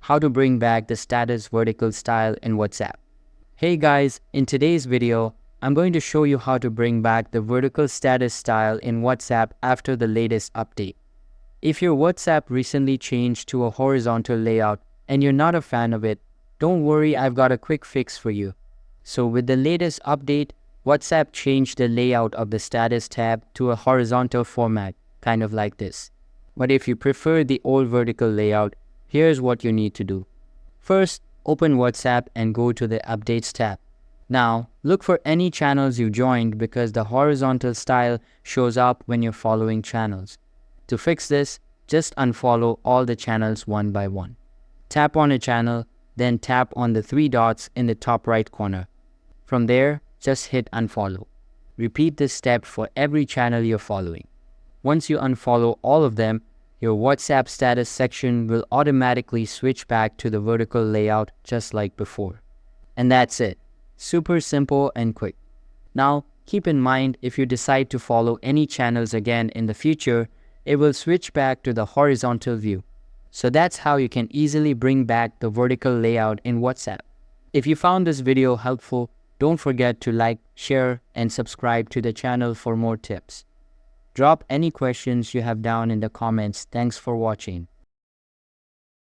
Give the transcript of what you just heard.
how to bring back the status vertical style in WhatsApp. Hey guys, in today's video, I'm going to show you how to bring back the vertical status style in WhatsApp after the latest update. If your WhatsApp recently changed to a horizontal layout and you're not a fan of it, don't worry, I've got a quick fix for you. So with the latest update, WhatsApp changed the layout of the status tab to a horizontal format, kind of like this. But if you prefer the old vertical layout, here's what you need to do. First, open WhatsApp and go to the Updates tab. Now, look for any channels you joined because the horizontal style shows up when you're following channels. To fix this, just unfollow all the channels one by one. Tap on a channel, then tap on the three dots in the top right corner. From there, just hit unfollow. Repeat this step for every channel you're following. Once you unfollow all of them, your WhatsApp status section will automatically switch back to the vertical layout just like before. And that's it. Super simple and quick. Now, keep in mind if you decide to follow any channels again in the future, it will switch back to the horizontal view. So that's how you can easily bring back the vertical layout in WhatsApp. If you found this video helpful, don't forget to like, share, and subscribe to the channel for more tips. Drop any questions you have down in the comments. Thanks for watching.